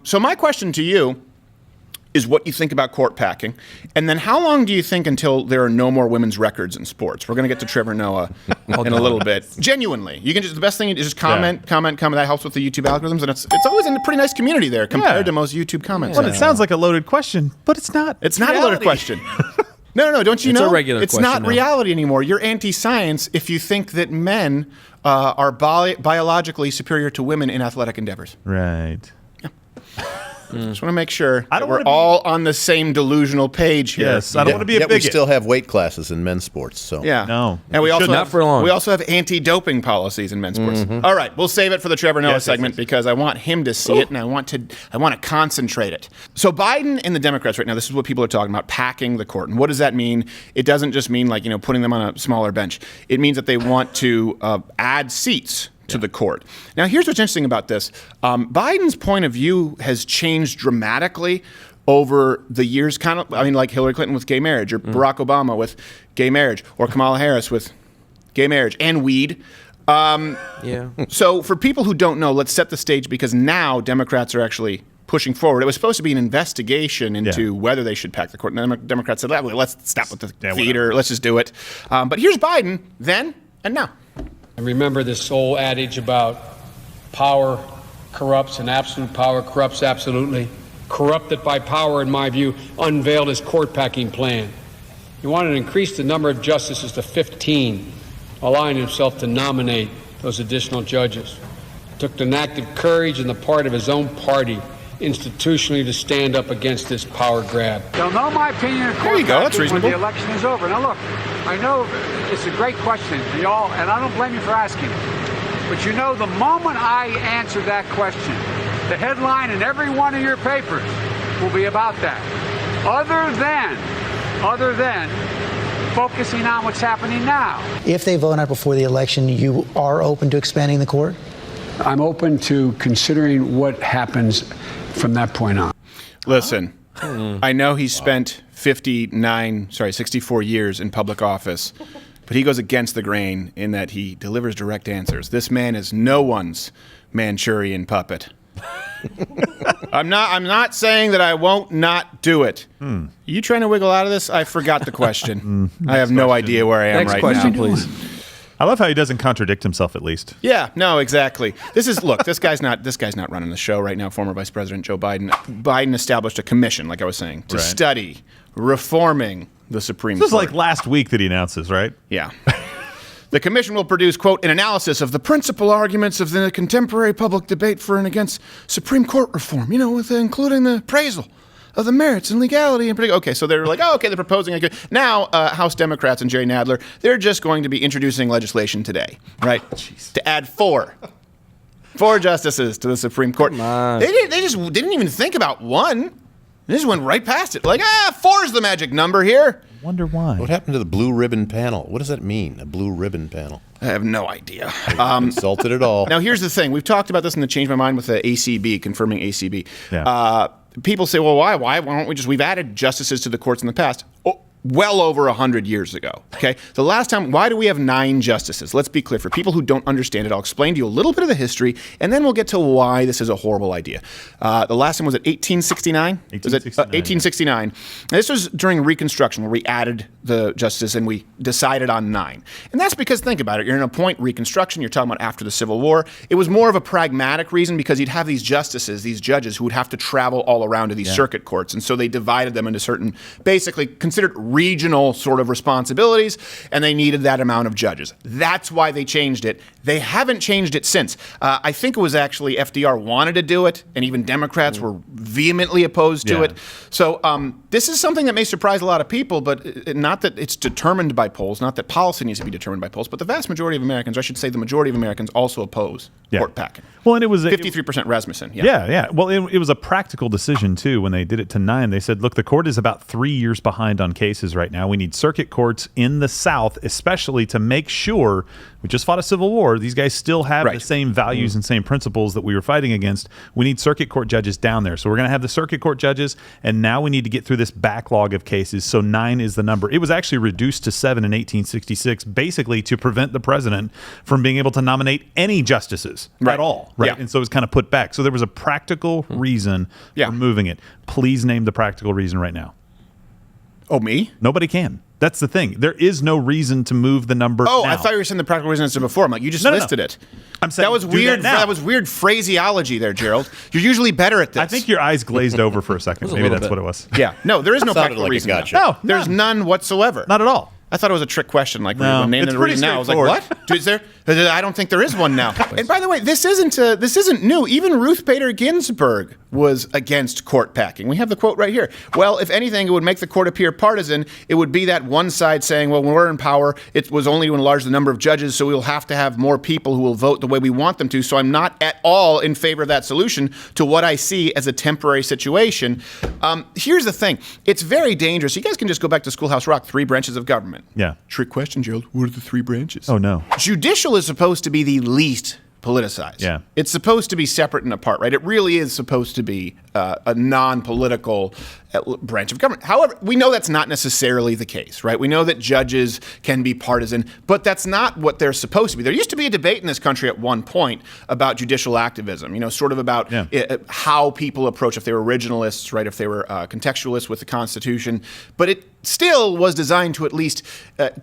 So my question to you is what you think about court packing, and then how long do you think until there are no more women's records in sports? We're going to get to Trevor Noah in a little bit. Genuinely, you can just the best thing is just comment. That helps with the YouTube algorithms, and it's always in a pretty nice community there compared to most YouTube comments. Well, it sounds like a loaded question, but it's not. It's not a loaded question. No. Don't you know? It's a regular question. It's not reality anymore. You're anti-science if you think that men are biologically superior to women in athletic endeavors. Right. Just want to make sure that we're all on the same delusional page here. Yes, I don't want to be a bigot. We still have weight classes in men's sports. So yeah, no, and we also not for long. We also have anti-doping policies in men's sports. All right, we'll save it for the Trevor Noah segment because I want him to see it and I want to concentrate it. So Biden and the Democrats right now, this is what people are talking about: packing the court. And what does that mean? It doesn't just mean like putting them on a smaller bench. It means that they want to add seats to the court. Now, here's what's interesting about this. Biden's point of view has changed dramatically over the years, like Hillary Clinton with gay marriage, or Barack Obama with gay marriage, or Kamala Harris with gay marriage and weed. So for people who don't know, let's set the stage because now Democrats are actually pushing forward. It was supposed to be an investigation into whether they should pack the court. And the Democrats said, let's stop with the theater. Let's just do it. But here's Biden then and now. And remember this old adage about power corrupts and absolute power corrupts absolutely. Corrupted by power, in my view, unveiled his court-packing plan. He wanted to increase the number of justices to 15, allowing himself to nominate those additional judges. It took an act of courage on the part of his own party institutionally to stand up against this power grab. They'll know my opinion of there you go, that's reasonable. when the election is over. Now look, I know it's a great question, y'all, and I don't blame you for asking it. But the moment I answer that question, the headline in every one of your papers will be about that. Other than focusing on what's happening now. If they vote out before the election, you are open to expanding the court? I'm open to considering what happens from that point on. Listen, I know he spent 64 years in public office, but he goes against the grain in that he delivers direct answers. This man is no one's Manchurian puppet. I'm not saying that I won't not do it. Are you trying to wiggle out of this? I forgot the question. I have no idea where I am right now. Next question, please. I love how he doesn't contradict himself at least. Yeah, no, exactly. This guy's not running the show right now. Former Vice President Joe Biden. Biden established a commission, like I was saying, to study reforming the Supreme Court. This is like last week that he announced this, right? Yeah. The commission will produce, quote, an analysis of the principal arguments of the contemporary public debate for and against Supreme Court reform, with including the appraisal of the merits and legality in particular. Okay, so they're like, they're proposing. Now, House Democrats and Jerry Nadler, they're just going to be introducing legislation today, right? To add four justices to the Supreme Court. They just didn't even think about one. They just went right past it. Like, 4 is the magic number here. Wonder why. What happened to the blue ribbon panel? What does that mean, a blue ribbon panel? I have no idea. Insulted at all. Now, here's the thing. We've talked about this in the Change My Mind with the ACB, confirming ACB. Yeah. People say, well, why don't we've added justices to the courts in the past. Well over 100 years ago, okay? The last time, why do we have 9 justices? Let's be clear. For people who don't understand it, I'll explain to you a little bit of the history, and then we'll get to why this is a horrible idea. The last time was at 1869? 1869. This was during Reconstruction, where we added the justices and we decided on 9. And that's because, think about it, you're in a point, Reconstruction, you're talking about after the Civil War. It was more of a pragmatic reason because you'd have these justices, these judges, who would have to travel all around to these circuit courts. And so they divided them into certain, basically considered regional sort of responsibilities, and they needed that amount of judges. That's why they changed it. They haven't changed it since. I think it was actually FDR wanted to do it, and even Democrats were vehemently opposed to it. So this is something that may surprise a lot of people, but not that it's determined by polls, not that policy needs to be determined by polls, but the vast majority of Americans, I should say the majority of Americans, also oppose court packing. Well, and it was 53% Rasmussen. Yeah. Well, it was a practical decision too. When they did it to 9, they said, look, the court is about 3 years behind on cases right now. We need circuit courts in the South, especially to make sure we just fought a civil war. These guys still have the same values and same principles that we were fighting against. We need circuit court judges down there. So we're going to have the circuit court judges, and now we need to get through this backlog of cases. So 9 is the number. It was actually reduced to 7 in 1866, basically to prevent the president from being able to nominate any justices at all, right? Yeah. And so it was kind of put back. So there was a practical reason for moving it. Please name the practical reason right now. Oh, me? Nobody can. That's the thing. There is no reason to move the number. Oh, now. I thought you were saying the practical reason instead before. I'm like, you just listed it. I'm saying that was do weird. now. That was weird phraseology there, Gerald. You're usually better at this. I think your eyes glazed over for a second. Maybe that's what it was. Yeah. No, there is no Sounded practical like a reason. gotcha. No, there's none whatsoever. Not at all. I thought it was a trick question, like No, name it's the pretty reason now. I was like, straightforward. what? Is there? I don't think there is one now. And by the way, this isn't new. Even Ruth Bader Ginsburg was against court packing. We have the quote right here. Well, if anything, it would make the court appear partisan. It would be that one side saying, well, when we're in power, it was only to enlarge the number of judges, so we'll have to have more people who will vote the way we want them to. So I'm not at all in favor of that solution to what I see as a temporary situation. Here's the thing. It's very dangerous. You guys can just go back to Schoolhouse Rock, 3 branches of government. Yeah. Trick question, Gerald. What are the 3 branches? Oh, no. Judicial is supposed to be the least politicized. Yeah. It's supposed to be separate and apart, right? It really is supposed to be a non-political branch of government. However, we know that's not necessarily the case, right? We know that judges can be partisan, but that's not what they're supposed to be. There used to be a debate in this country at one point about judicial activism, sort of about how people approach, if they were originalists, right? If they were contextualists with the Constitution. But it still was designed to at least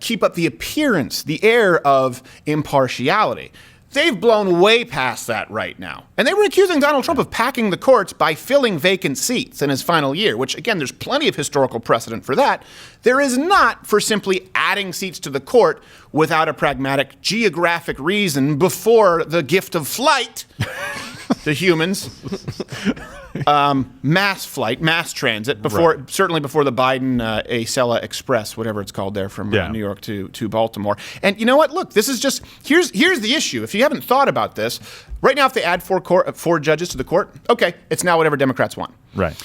keep up the appearance, the air of impartiality. They've blown way past that right now. And they were accusing Donald Trump of packing the courts by filling vacant seats in his final year, which, again, there's plenty of historical precedent for that. There is not for simply adding seats to the court without a pragmatic geographic reason before the gift of flight to humans. Mass flight, mass transit, certainly before the Biden Acela Express, whatever it's called there from New York to Baltimore. And you know what? Look, this is just, here's the issue. If you haven't thought about this, right now if they add 4 judges to the court, okay, it's now whatever Democrats want. Right.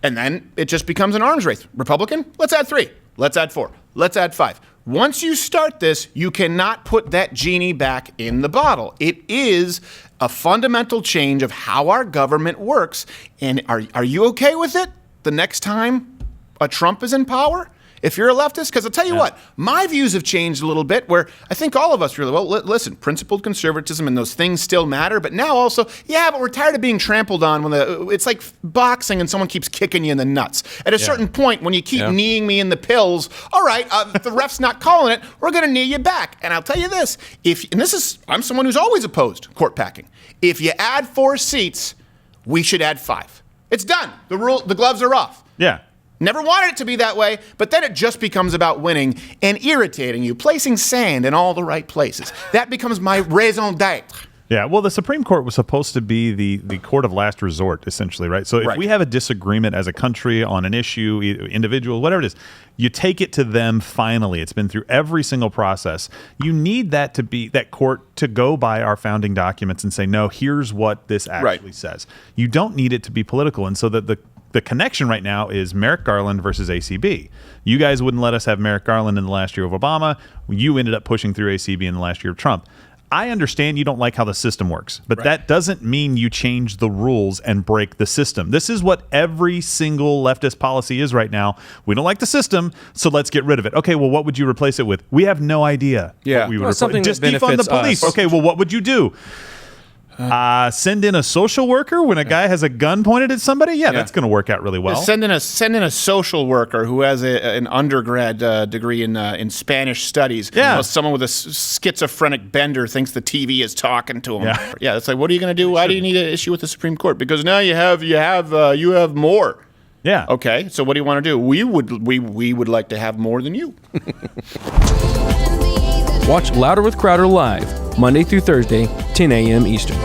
And then it just becomes an arms race. Republican, let's add 3. Let's add 4. Let's add 5. Once you start this, you cannot put that genie back in the bottle. It is a fundamental change of how our government works. And are you okay with it the next time a Trump is in power? If you're a leftist, because I'll tell you what, my views have changed a little bit where I think all of us really, listen, principled conservatism and those things still matter, but now also, but we're tired of being trampled on it's like boxing and someone keeps kicking you in the nuts. At a certain point, when you keep kneeing me in the pills, all right, if the ref's not calling it, we're going to knee you back. And I'll tell you this, I'm someone who's always opposed court packing. If you add 4 seats, we should add 5. It's done. The gloves are off. Yeah. Never wanted it to be that way, but then it just becomes about winning and irritating you, placing sand in all the right places. That becomes my raison d'etre. Yeah, well, the Supreme Court was supposed to be the court of last resort, essentially, right? So if we have a disagreement as a country on an issue, individual, whatever it is, you take it to them finally. It's been through every single process. You need that court to go by our founding documents and say, no, here's what this actually says. You don't need it to be political. And so that the connection right now is Merrick Garland versus ACB. You guys wouldn't let us have Merrick Garland in the last year of Obama. You ended up pushing through ACB in the last year of Trump. I understand you don't like how the system works, but that doesn't mean you change the rules and break the system. This is what every single leftist policy is right now. We don't like the system, so let's get rid of it. Okay, well, what would you replace it with? We have no idea. What we would something just that defund the police. us. Okay, well, what would you do? Send in a social worker when a guy has a gun pointed at somebody? Yeah, that's going to work out really well. Send in a social worker who has an undergrad degree in Spanish studies. Yeah. Someone with a schizophrenic bender thinks the TV is talking to him. Yeah, it's like, what are you going to do? Why do you need an issue with the Supreme Court? Because now you have more. Yeah. Okay, so what do you want to do? We would like to have more than you. Watch Louder with Crowder live, Monday through Thursday, 10 a.m. Eastern.